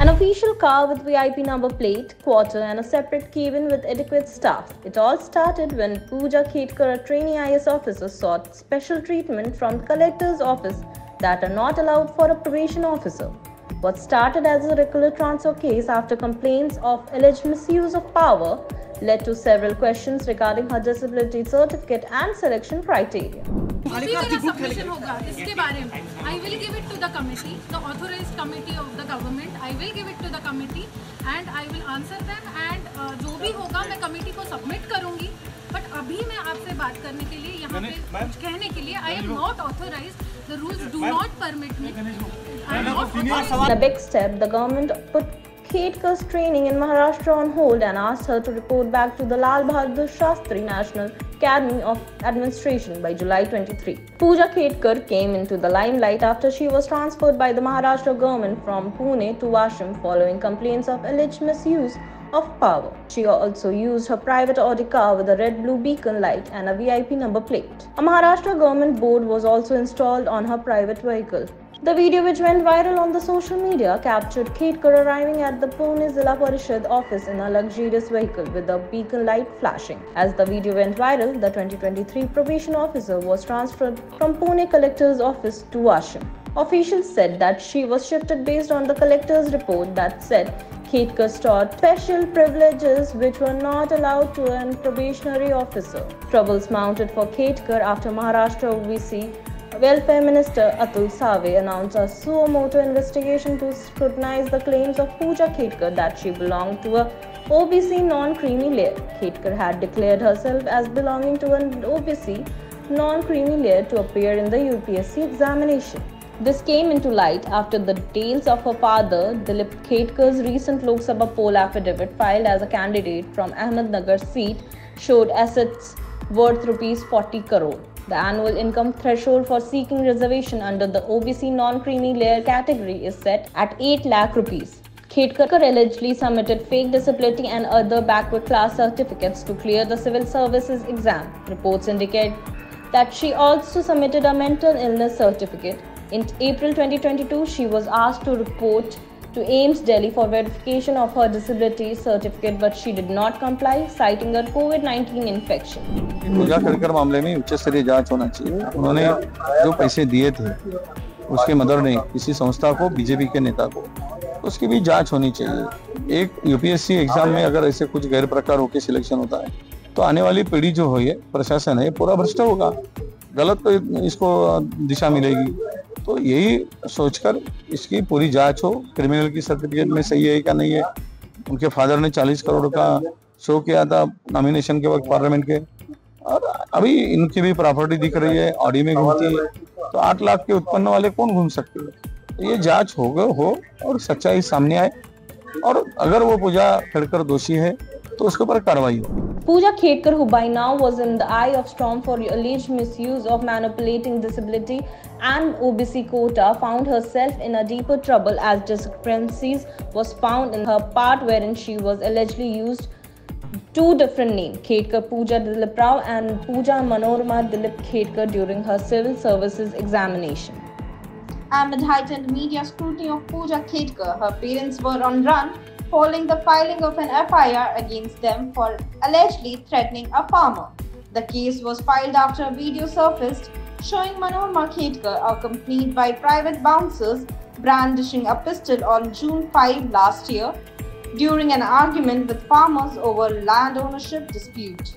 An official car with VIP number plate, quarter and a separate cabin with adequate staff. It all started when Pooja Khetkar, a trainee IS officer, sought special treatment from the collector's office that are not allowed for a probation officer. What started as a regular transfer case after complaints of alleged misuse of power led to several questions regarding her disability certificate and selection criteria. Submission होगा इसके बारे में. I will give it to the committee, the authorized committee of the government. I will give it to the committee and I will answer them and जो भी होगा मैं committee को submit करूँगी. But अभी मैं आपसे बात करने के लिए यहाँ पे कुछ कहने के लिए I am not authorized. The rules do not permit me. I am not authorized. In a big step, the government put Khetkar's training in Maharashtra on hold and asked her to report back to the Lal Bahadur Shastri National Academy of Administration by July 23. Pooja Khetkar came into the limelight after she was transferred by the Maharashtra government from Pune to Washim following complaints of alleged misuse of power. She also used her private Audi car with a red-blue beacon light and a VIP number plate. A Maharashtra government board was also installed on her private vehicle. The video, which went viral on the social media, captured Khetkar arriving at the Pune Zilla Parishad office in a luxurious vehicle with a beacon light flashing. As the video went viral, the 2023 probation officer was transferred from Pune collector's office to Washim. Officials said that she was shifted based on the collector's report that said Khetkar sought special privileges which were not allowed to a probationary officer. Troubles mounted for Khetkar after Maharashtra OBC Welfare Minister Atul Save announced a suo motu investigation to scrutinize the claims of Pooja Khetkar that she belonged to a OBC non-creamy layer. Khetkar had declared herself as belonging to an OBC non-creamy layer to appear in the UPSC examination. This came into light after the details of her father, Dilip Khetkar's recent Lok Sabha poll affidavit filed as a candidate from Ahmednagar seat showed assets worth Rs 40 crore. The annual income threshold for seeking reservation under the OBC non-creamy layer category is set at 8 lakh rupees. Khetkar allegedly submitted fake disability and other backward class certificates to clear the civil services exam. Reports indicate that she also submitted a mental illness certificate. In April 2022, she was asked to report to AIIMS Delhi for verification of her disability certificate, but she did not comply, citing her COVID-19 infection. पूजा खेड़कर मामले में उच्च स्तरीय जांच होना चाहिए. उन्होंने जो पैसे दिए थे उसके मदर ने किसी संस्था को, बीजेपी के नेता को, उसकी भी जांच होनी चाहिए. एक यूपीएससी एग्जाम में अगर ऐसे कुछ गैर प्रकार होकर सिलेक्शन होता है तो आने वाली पीढ़ी जो हो, ये प्रशासन है, पूरा भ्रष्ट होगा, गलत इसको दिशा मिलेगी. तो यही सोचकर इसकी पूरी जांच हो. क्रिमिनल की सर्टिफिकेट में सही है क्या नहीं है. उनके फादर ने 40 करोड़ का शो किया था नॉमिनेशन के वक्त पार्लियामेंट के, और अभी इनकी भी प्रॉपर्टी दिख रही है, ऑडी में घूमती है. तो 8 लाख के उत्पन्न वाले कौन घूम सकते हैं. तो ये जांच हो और सच्चाई सामने आए, और अगर वो पूजा खेड़कर दोषी है तो उसके ऊपर कार्रवाई हो. Pooja Khetkar, who by now was in the eye of storm for alleged misuse of manipulating disability and OBC quota, found herself in a deeper trouble as discrepancies was found in her part wherein she was allegedly used two different names, Khetkar Pooja Dilip Rao and Pooja Manorama Dilip Khetkar, during her civil services examination. Amid heightened media scrutiny of Pooja Khetkar, her parents were on run following the filing of an FIR against them for allegedly threatening a farmer. The case was filed after a video surfaced showing Manorama Khetkar accompanied by private bouncers brandishing a pistol on June 5 last year during an argument with farmers over land ownership dispute.